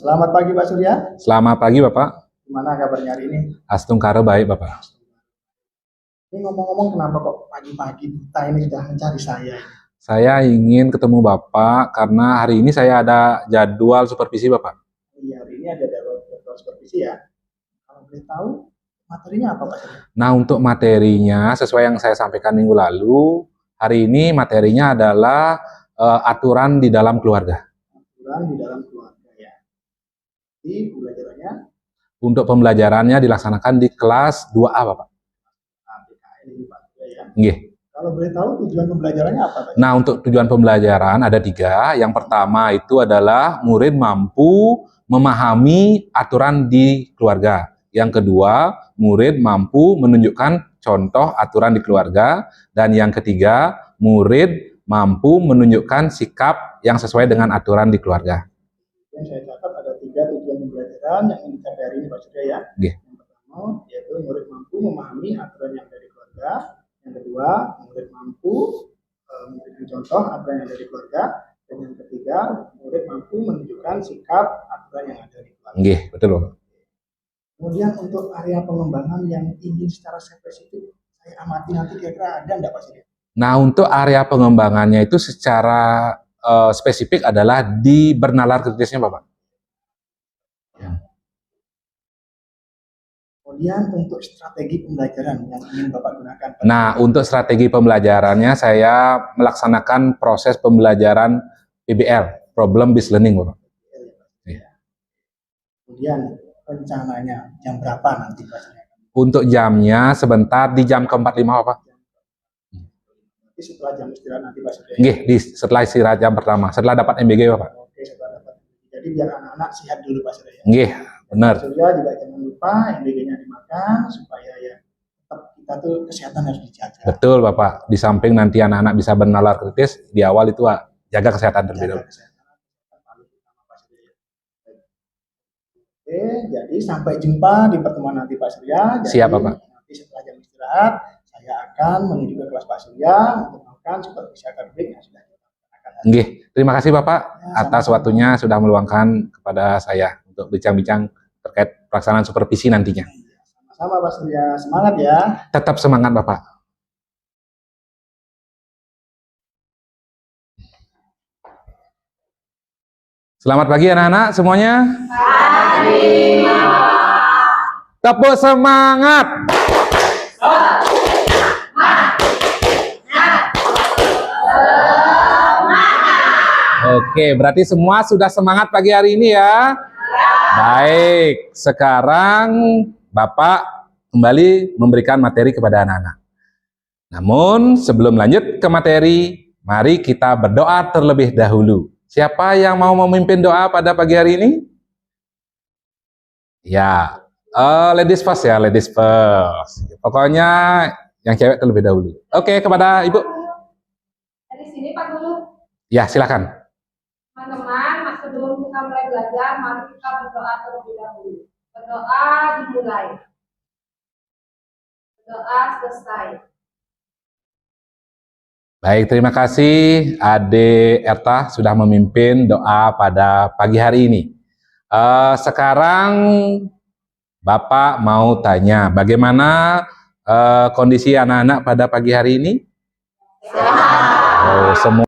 Selamat pagi Pak Surya. Selamat pagi Bapak. Gimana kabarnya hari ini? Astungkara baik Bapak. Ini ngomong-ngomong kenapa kok pagi-pagi kita ini sudah mencari saya ini? Saya ingin ketemu Bapak karena hari ini saya ada jadwal supervisi Bapak. Iya, hari ini ada jadwal supervisi ya. Kalau boleh tahu materinya apa Pak Surya? Nah, untuk materinya sesuai yang saya sampaikan minggu lalu, hari ini materinya adalah aturan di dalam keluarga. Aturan di dalam keluarga ya. Di pembelajarannya Untuk pembelajarannya dilaksanakan di kelas 2A Bapak. PKN ini Pak Surya ya. Nggih. Kalau boleh tahu tujuan pembelajarannya apa Pak? Nah, untuk tujuan pembelajaran ada 3. Yang pertama itu adalah murid mampu memahami aturan di keluarga. Yang kedua, murid mampu menunjukkan contoh aturan di keluarga. Dan yang ketiga, murid mampu menunjukkan sikap yang sesuai dengan aturan di keluarga. Yang saya catat ada 3 tujuan pembelajaran yang ingin dicapai hari ini Pak Surya ya. Nggih. Yang pertama yaitu murid mampu memahami aturan yang ada di keluarga. Yang kedua, murid mampu memberikan contoh aturan yang ada di keluarga. Dan yang ketiga, murid mampu menunjukkan sikap aturan yang ada di keluarga. Nggih, betul Bapak. Kemudian untuk area pengembangan yang ingin secara spesifik saya amati nanti kira-kira ada enggak Pak Surya? Nah, untuk area pengembangannya itu secara spesifik adalah di bernalar kritisnya Bapak. Kemudian untuk strategi pembelajaran yang ingin Bapak gunakan. Nah, untuk strategi pembelajarannya saya melaksanakan proses pembelajaran PBL, Problem Based Learning Bapak. Kemudian rencananya jam berapa nanti Pak Surya? Untuk jamnya sebentar di jam ke-45 Bapak. Nanti setelah jam istirahat nanti Pak Surya. Nggih, setelah istirahat jam pertama, setelah dapat MBG Bapak. Oke, setelah dapat. Jadi biar anak-anak sehat dulu Pak Surya. Nggih, benar. Pak Surya juga jangan lupa MBG-nya dimakan supaya ya tetap kita tuh kesehatan harus dijaga. Betul Bapak. Di samping nanti anak-anak bisa bernalar kritis, di awal itu jaga kesehatan terlebih dahulu. Oke, jadi sampai jumpa di pertemuan nanti Pak Surya. Jadi, Siap Bapak. nanti setelah jam istirahat, saya akan menuju ke kelas Pak Surya untuk melakukan supervisi akademik yang sudah kita laksanakan. Nggih, terima kasih Bapak atas sama-sama. waktunya sudah meluangkan kepada saya untuk bincang-bincang terkait pelaksanaan supervisi nantinya. Sama-sama Pak Surya, semangat ya. Tetap semangat Bapak. Selamat pagi anak-anak semuanya. Pagi. Tepuk semangat. Oke, berarti semua sudah semangat pagi hari ini ya. Baik, sekarang Bapak kembali memberikan materi kepada anak-anak. Namun sebelum lanjut ke materi, mari kita berdoa terlebih dahulu. Siapa yang mau memimpin doa pada pagi hari ini? Ya, ladies first ya, ladies first. Pokoknya yang cewek terlebih dahulu. Oke, kepada Ibu. Dari sini Pak Guru. Ya, silakan. Teman-teman, sebelum kita mulai belajar, mari kita berdoa terlebih dahulu. Berdoa dimulai. Berdoa selesai. Baik, terima kasih Ade Erta sudah memimpin doa pada pagi hari ini. Sekarang Bapak mau tanya, bagaimana kondisi anak-anak pada pagi hari ini? Oh, semua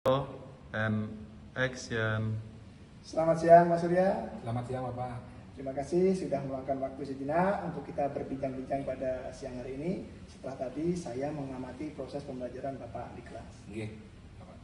and action. Selamat siang Mas Surya. Selamat siang Bapak. Terima kasih sudah meluangkan waktu sejenak untuk kita berbincang-bincang pada siang hari ini. Setelah tadi saya mengamati proses pembelajaran Bapak di kelas. Nggih, Bapak.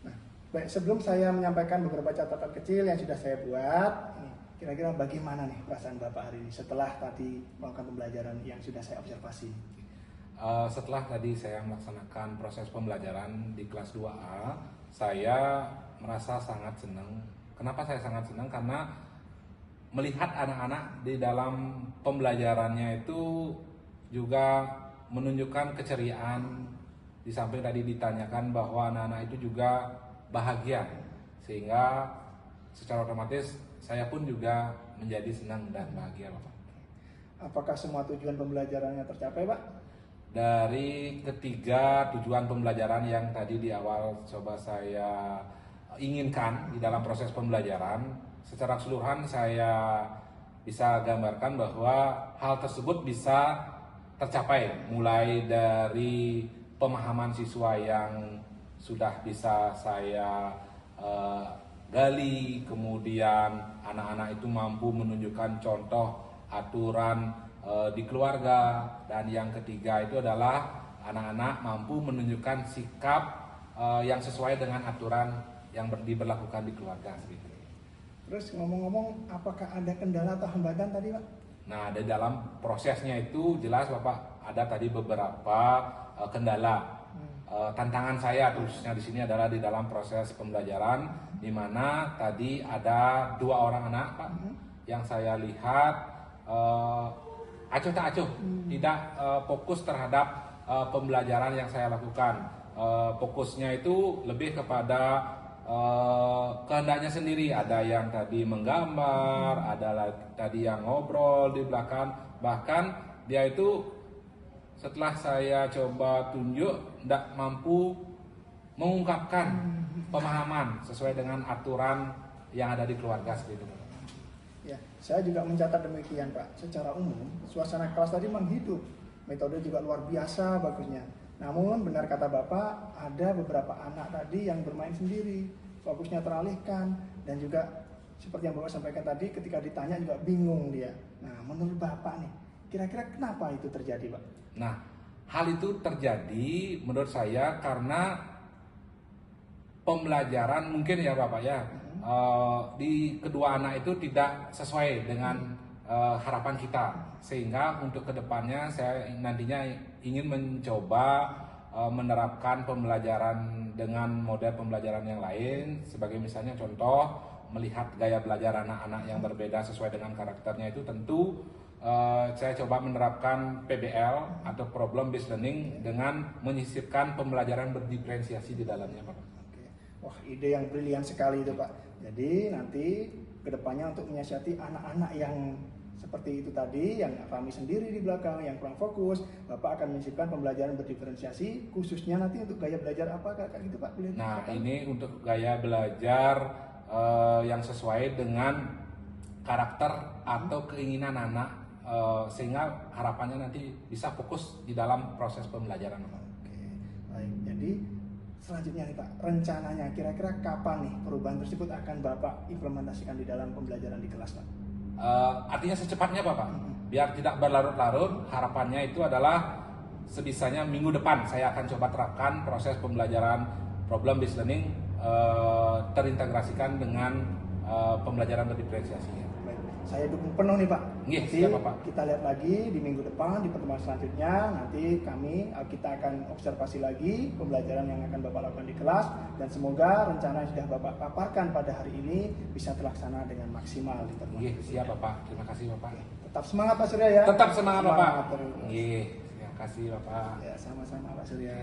Nah, baik, sebelum saya menyampaikan beberapa catatan kecil yang sudah saya buat, kira-kira bagaimana nih perasaan Bapak hari ini setelah tadi melakukan pembelajaran yang sudah saya observasi? Setelah tadi saya melaksanakan proses pembelajaran di kelas 2A, saya merasa sangat senang. Kenapa saya sangat senang? Karena melihat anak-anak di dalam pembelajarannya itu juga menunjukkan keceriaan. Di samping tadi ditanyakan bahwa anak-anak itu juga bahagia, sehingga secara otomatis saya pun juga menjadi senang dan bahagia, Bapak. Apakah semua tujuan pembelajarannya tercapai, Pak? Dari ketiga tujuan pembelajaran yang tadi di awal coba saya inginkan di dalam proses pembelajaran, secara keseluruhan saya bisa gambarkan bahwa hal tersebut bisa tercapai, mulai dari pemahaman siswa yang sudah bisa saya gali, kemudian anak-anak itu mampu menunjukkan contoh aturan di keluarga, dan yang ketiga itu adalah anak-anak mampu menunjukkan sikap yang sesuai dengan aturan yang diberlakukan di keluarga seperti itu. Terus ngomong-ngomong, apakah ada kendala atau hambatan tadi, Pak? Nah, di dalam prosesnya itu jelas Bapak ada tadi beberapa kendala. Tantangan saya khususnya di sini adalah di dalam proses pembelajaran, di mana tadi ada 2 orang anak, Pak, yang saya lihat acuh tak acuh, tidak fokus terhadap pembelajaran yang saya lakukan. Fokusnya itu lebih kepada kehendaknya sendiri. Ada yang tadi menggambar, ada tadi yang ngobrol di belakang. Bahkan dia itu setelah saya coba tunjuk tidak mampu mengungkapkan pemahaman sesuai dengan aturan yang ada di keluarga seperti itu. Ya, saya juga mencatat demikian, Pak. Secara umum, suasana kelas tadi menghidup. Metode juga luar biasa bagusnya. Namun benar kata Bapak, ada beberapa anak tadi yang bermain sendiri, fokusnya teralihkan, dan juga seperti yang Bapak sampaikan tadi, ketika ditanya juga bingung dia. Nah, menurut Bapak nih, kira-kira kenapa itu terjadi, Pak? Nah, hal itu terjadi menurut saya karena pembelajaran mungkin ya Bapak ya, di kedua anak itu tidak sesuai dengan harapan kita, sehingga untuk kedepannya saya nantinya ingin mencoba menerapkan pembelajaran dengan model pembelajaran yang lain, sebagai misalnya contoh melihat gaya belajar anak-anak yang berbeda sesuai dengan karakternya itu tentu saya coba menerapkan PBL atau problem based learning dengan menyisipkan pembelajaran berdiferensiasi di dalamnya, Pak. Wah, ide yang brilian sekali itu, Pak. Jadi nanti kedepannya untuk menyiasati anak-anak yang seperti itu tadi, yang kami sendiri di belakang, yang kurang fokus, Bapak akan menyisipkan pembelajaran berdiferensiasi, khususnya nanti untuk gaya belajar apa kayak gitu, Pak? Boleh Nah, dikatakan? ini untuk gaya belajar yang sesuai dengan karakter atau keinginan anak, sehingga harapannya nanti bisa fokus di dalam proses pembelajaran. Oke, baik. Jadi selanjutnya nih Pak, rencananya kira-kira kapan nih perubahan tersebut akan Bapak implementasikan di dalam pembelajaran di kelas, Pak? Artinya secepatnya Bapak, biar tidak berlarut-larut. Harapannya itu adalah sebisanya minggu depan saya akan coba terapkan proses pembelajaran problem based learning terintegrasikan dengan pembelajaran berdiferensiasi. Baik, saya dukung penuh nih Pak. Nggih, Nanti siap, Bapak. kita lihat lagi di minggu depan di pertemuan selanjutnya. Nanti kita akan observasi lagi pembelajaran yang akan Bapak lakukan di kelas, dan semoga rencana yang sudah Bapak paparkan pada hari ini bisa terlaksana dengan maksimal di pertemuan. Nggih, siap Bapak. Terima kasih Bapak. Tetap semangat Pak Surya ya. Tetap semangat Bapak. terus. Nggih, terima kasih Bapak. Ya, sama-sama Pak Surya.